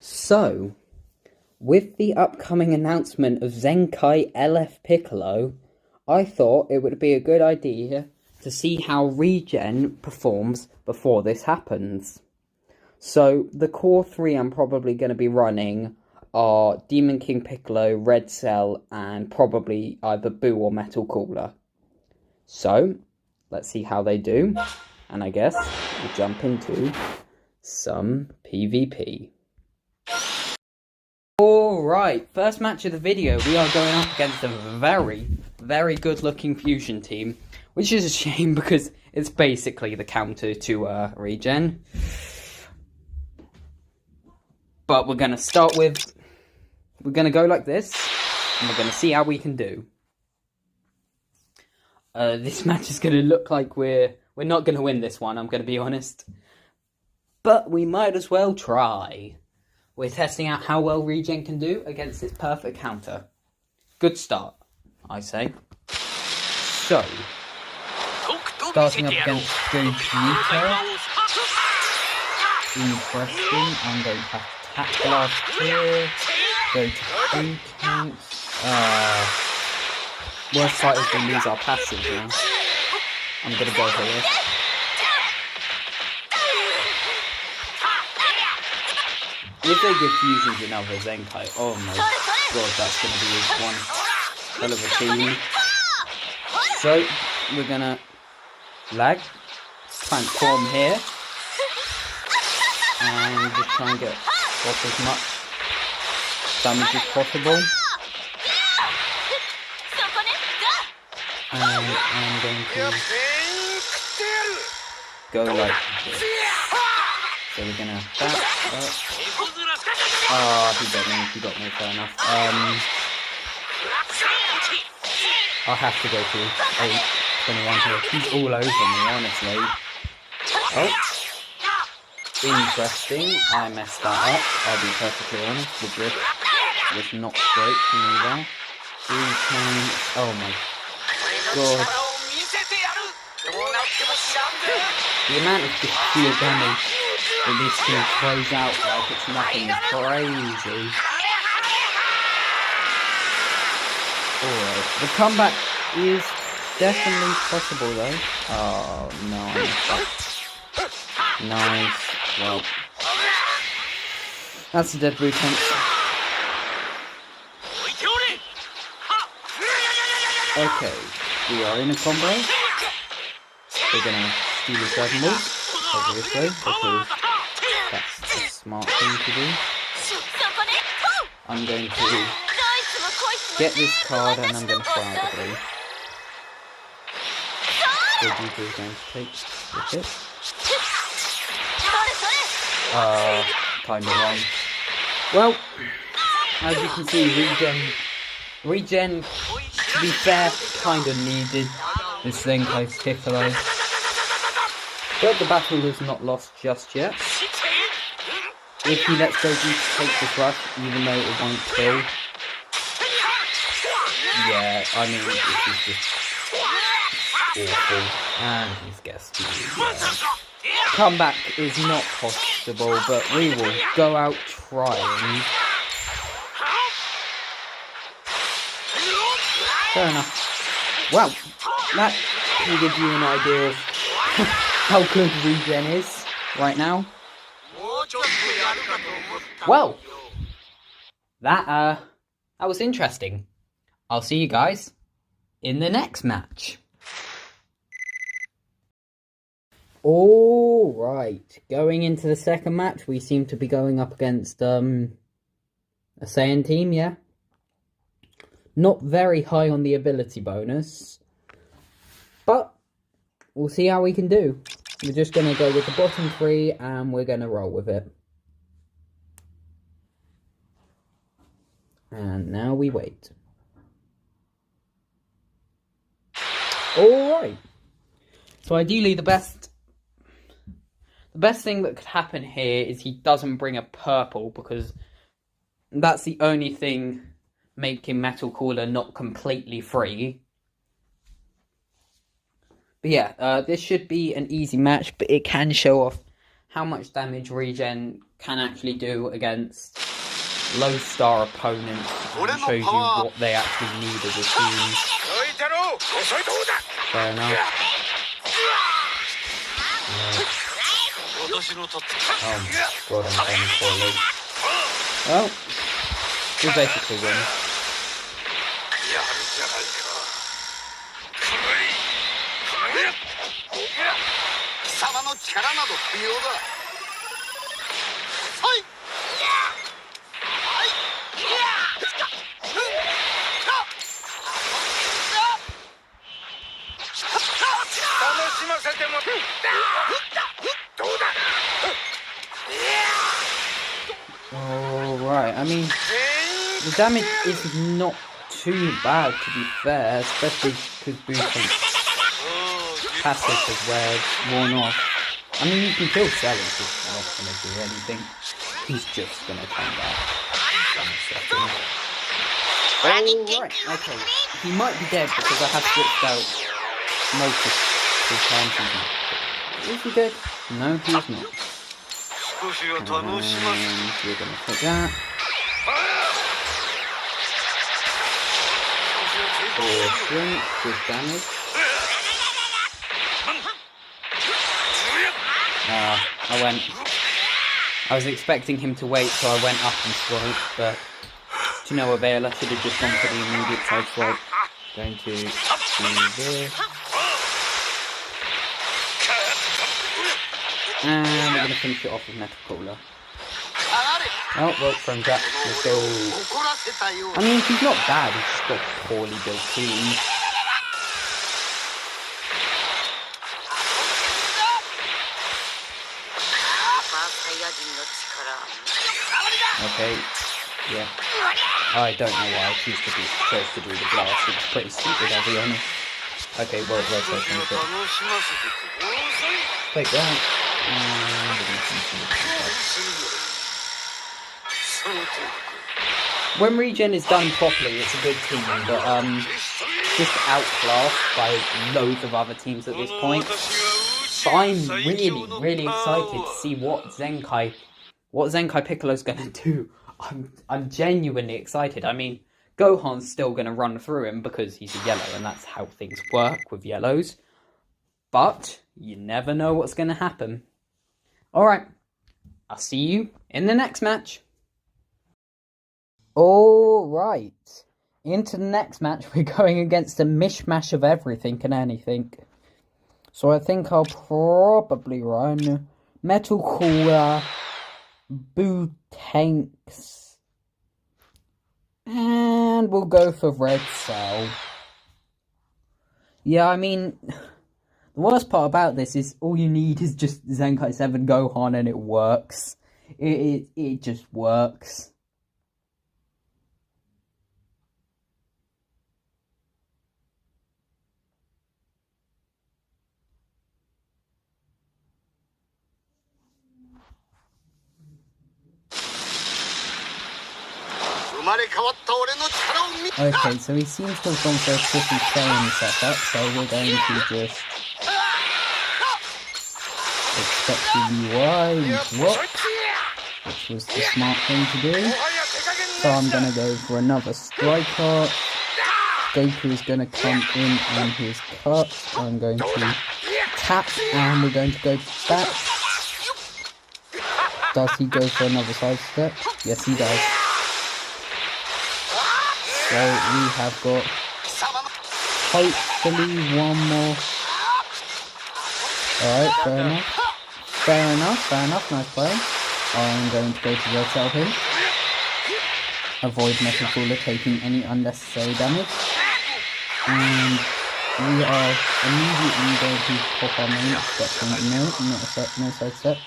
So, with the upcoming announcement of Zenkai LF Piccolo, I thought it would be a good idea to see how Regen performs before this happens. So, the core three I'm probably going to be running are Demon King Piccolo, Red Cell, and probably either Boo or Metal Cooler. So, let's see how they do, and I guess we'll jump into some PvP. Alright, first match of the video, we are going up against a very good looking fusion team, which is a shame because it's basically the counter to Regen. But we're going to start with, we're going to go like this, and we're going to see how we can do. This match is going to look like we're not going to win this one, I'm going to be honest. But we might as well try. We're testing out how well Regen can do against its perfect counter. Good start, I say. So, starting up against Gogeta. Interesting. I'm going to have to attack blast here. Go to food tanks. Worst part is we lose our passive now. I'm going to go for this. If they give fusions in other Zenkai, oh my god, that's going to be one hell of a team. So, we're going to lag, transform here, and just try and get off as much damage as possible. And I'm going to go like this. So we're gonna back up. He got me, fair enough. I'll have to go to 821 here. He's all over me, honestly. Oh. Interesting. I messed that up, I'll be perfectly honest. The drift was not great for me there. Oh my god. The amount of pure damage that this team throws out like it's nothing is crazy. Alright, the comeback is definitely possible though. Oh no, I messed up. Nice. Well, that's a dead blue tank. Okay, we are in a combo. We're gonna steal his Dragon Ball, obviously, because that's a smart thing to do. I'm going to get this card and I'm going to fire the blue. Gogeta is going to take the hit. Kind of wrong. Well, as you can see, Regen, to be fair, kind of needed this Zenkai Piccolo. But the battle is not lost just yet. If he lets Gogeta take this rush, even though it won't kill. Yeah, I mean, this is just awful. And he's guessed. Comeback is not possible, but we will go out trying. Fair enough. Well, that can give you an idea of how good Regen is right now. Well, that was interesting. I'll see you guys in the next match. Alright, going into the second match, we seem to be going up against a Saiyan team, yeah? Not very high on the ability bonus, but we'll see how we can do. We're just going to go with the bottom three and we're going to roll with it. And now we wait. Alright, so ideally the best thing that could happen here is he doesn't bring a purple, because that's the only thing making Metal Cooler not completely free. But yeah, this should be an easy match, but it can show off how much damage Regen can actually do against low star opponents, and shows you what they actually need as a team. Fair enough. Oh god, I'm going poorly. Well, we basically win. Alright, I mean, the damage is not too bad, to be fair, especially because Buton's passive has worn off. I mean, you can kill Sally, he's not going to do anything. He's just going to come back in a second. Alright, okay. He might be dead because I have switched out multiple times. Is he dead? No, he is not. And we're going to take that. Drink, good damage. I was expecting him to wait, so I went up and swiped, but to no avail. I should have just gone for the immediate side swipe. Going to do this. And we're going to finish it off with Metal Cooler. Oh, well, from Jack, let's go. I mean, he's not bad, he's just got a poorly built team. Okay, yeah. I don't know why I chose to do the blast, it's pretty stupid, I'll be honest. Okay, well, let's open it. Take that. And we're going to when Regen is done properly, it's a good team, but just outclassed by loads of other teams at this point. But I'm really excited to see what Zenkai Piccolo's gonna do. I'm genuinely excited. I mean, Gohan's still gonna run through him because he's a yellow, and that's how things work with yellows. But you never know what's gonna happen. Alright, I'll see you in the next match. Alright, into the next match we're going against a mishmash of everything and anything. So I think I'll probably run Metal Cooler, Butanks, and we'll go for Red Cell. Yeah, I mean, the worst part about this is all you need is just Zenkai 7 Gohan and it works. It just works. Okay, so he seems to have gone for a pretty same setup, so we're going to just expect the UI drop, which was the smart thing to do. So I'm going to go for another striker. Goku is going to come in on his cut. I'm going to tap, and we're going to go back. Does he go for another side step? Yes, he does. So we have got, hopefully, one more. Alright, fair enough, nice play. I'm going to go to rotate him. Avoid Metal Cooler taking any unnecessary damage. And we are immediately going to pop our main expecting no side step.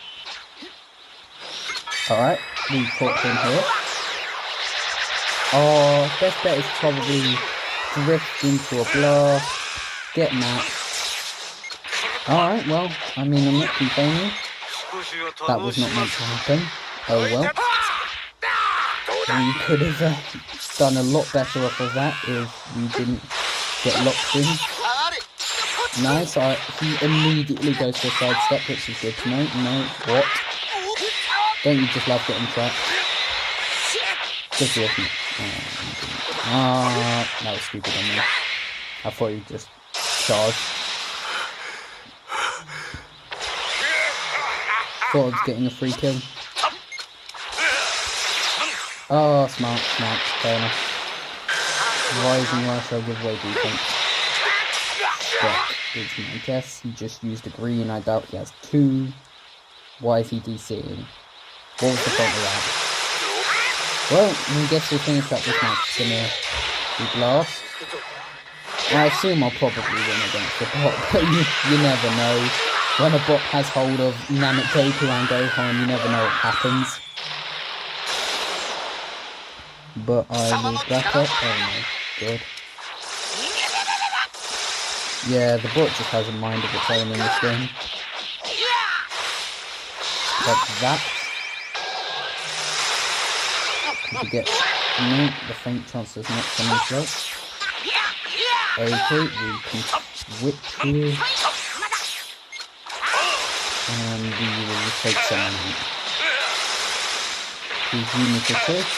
Alright, we caught him here. Oh, best bet is probably drift into a blast, get matched. Alright, well, I mean, I'm not complaining. That was not meant to happen. Oh well. We could have done a lot better off of that if we didn't get locked in. Nice, he immediately goes for a side step, which is good to know. No, what? Don't you just love getting trapped? Just looking. That was stupid on me. I thought you just charged. Thought I was getting a free kill. Oh, smart, fair enough. Rising rush, I'll give away defense. But it's my guess, he just used a green, I doubt he has two. Why is he DCing? What was the point of that? Well, I guess we'll finish up this match. It's gonna be blast. I assume I'll probably win against the bot, but you never know. When a bot has hold of Namek Goku and Gohan, you never know what happens. But I will back up. Oh my god. Yeah, the bot just has a mind of its own in this game. Like that. You get the faint chance is not coming close. Okay, we can switch here. And we will take someone out. His unit of choice.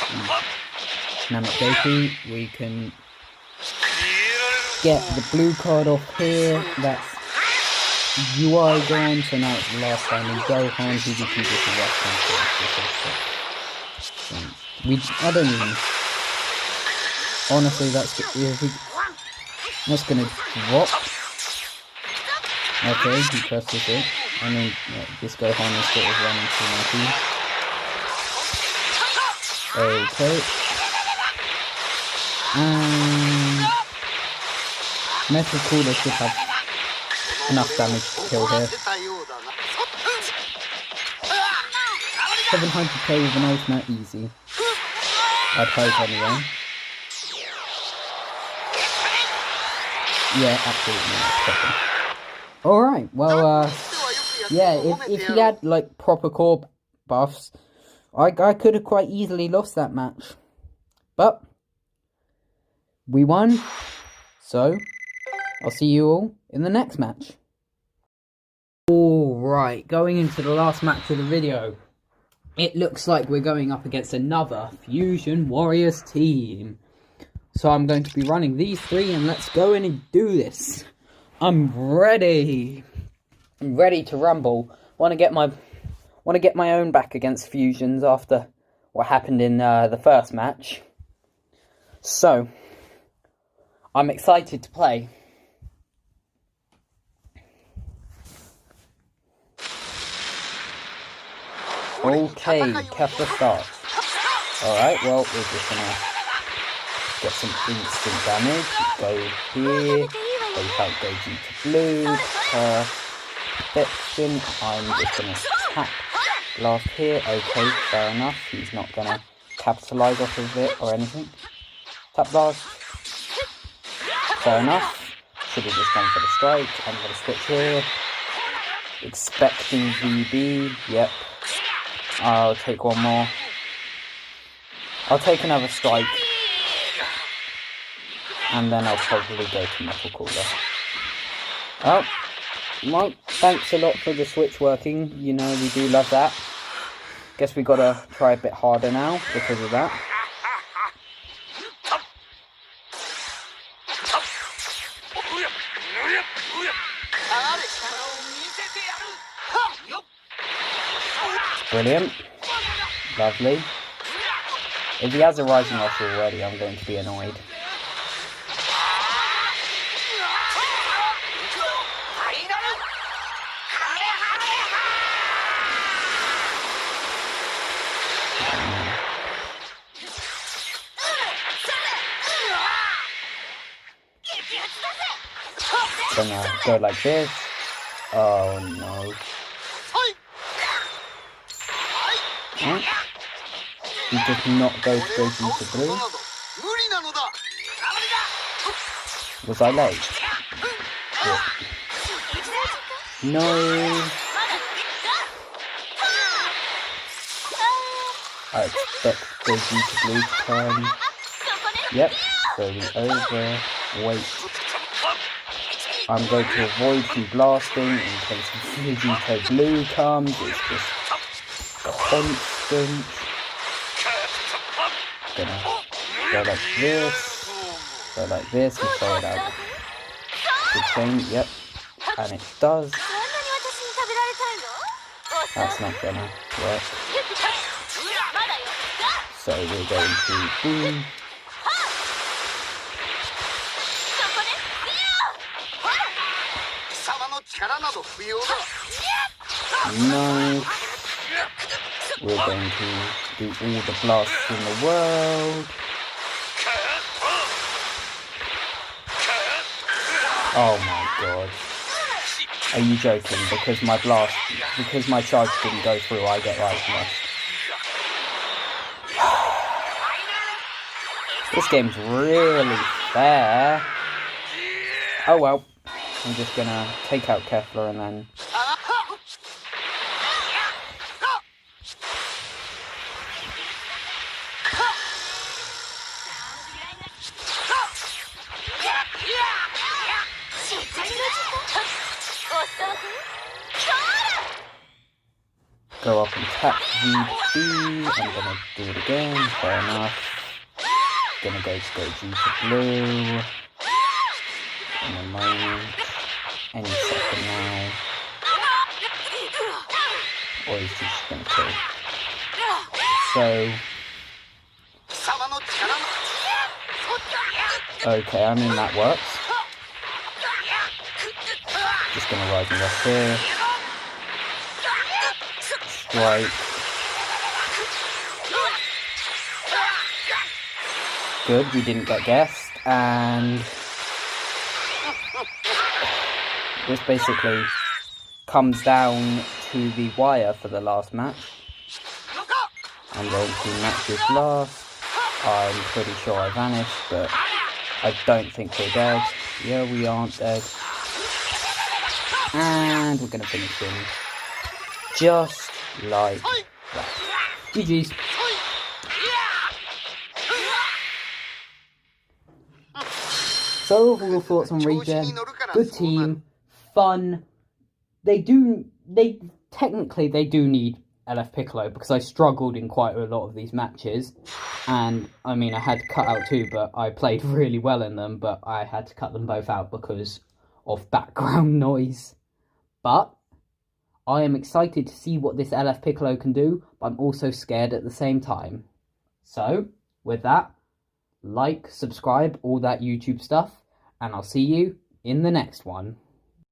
Namek Goku, we can get the blue card off here. That's UI gone, so now it's the last standing Gohan, who we can just rush into. I don't even. Honestly, that's gonna drop. Okay, he presses it. I mean, this Gohan is sort of running through my team. Okay. Metal Cooler should have enough damage to kill here. 700k with an ultimate, easy. I'd hope anyway. Yeah, absolutely. Alright, well, yeah, if he had, like, proper core buffs, I could have quite easily lost that match. But we won, so I'll see you all in the next match. Alright, going into the last match of the video. It looks like we're going up against another Fusion Warriors team. So I'm going to be running these three and let's go in and do this. I'm ready. I'm ready to rumble. Want to get my own back against Fusions after what happened in the first match. So I'm excited to play. Okay, Kefla starts. Alright, well, we're just gonna get some instant damage. Go here. Take out Goji to blue. Perfection. I'm just gonna tap blast here. Okay, fair enough. He's not gonna capitalise off of it or anything. Tap blast. Fair enough. Should have just gone for the strike. I'm gonna switch here. Expecting VB. Yep. I'll take one more. I'll take another strike. And then I'll probably go to Metal Cooler. Oh, well, thanks a lot for the switch working. You know, we do love that. Guess we gotta try a bit harder now because of that. Brilliant. Lovely. If he has a Rising Rush already, I'm going to be annoyed. Gonna go like this. Oh no. Huh? He did not go straight into blue. Was I late? Yeah. No. I expect Goji to blue to come. Yep. Going over. Wait. I'm going to avoid from blasting in case Vegito Blue comes. It's just constant. Gonna go like this and throw it out. Good thing, yep. And it does. That's not gonna work. So we're going to boom. Nice. We're going to do all the blasts in the world. Oh my god. Are you joking? Because my charge didn't go through, I get right now. This game's really fair. Oh well. I'm just gonna take out Kefla and then... go up and tap VB. I'm gonna do it again. Fair enough. Gonna go G to blue. In a moment. Any second now. Or is he just gonna kill? So. Okay, I mean that works. Just gonna rise and rush here. Strike. Good, we didn't get guessed, and this basically comes down to the wire for the last match. I'm going to match this last. I'm pretty sure I vanished, but I don't think we're dead. Yeah, we aren't dead. And we're going to finish him just like that. GG's. So overall thoughts on Regen, good team, fun. They technically do need LF Piccolo because I struggled in quite a lot of these matches. And I mean, I had to cut out two, but I played really well in them, but I had to cut them both out because of background noise. But I am excited to see what this LF Piccolo can do, but I'm also scared at the same time. So, with that, like, subscribe, all that YouTube stuff, and I'll see you in the next one.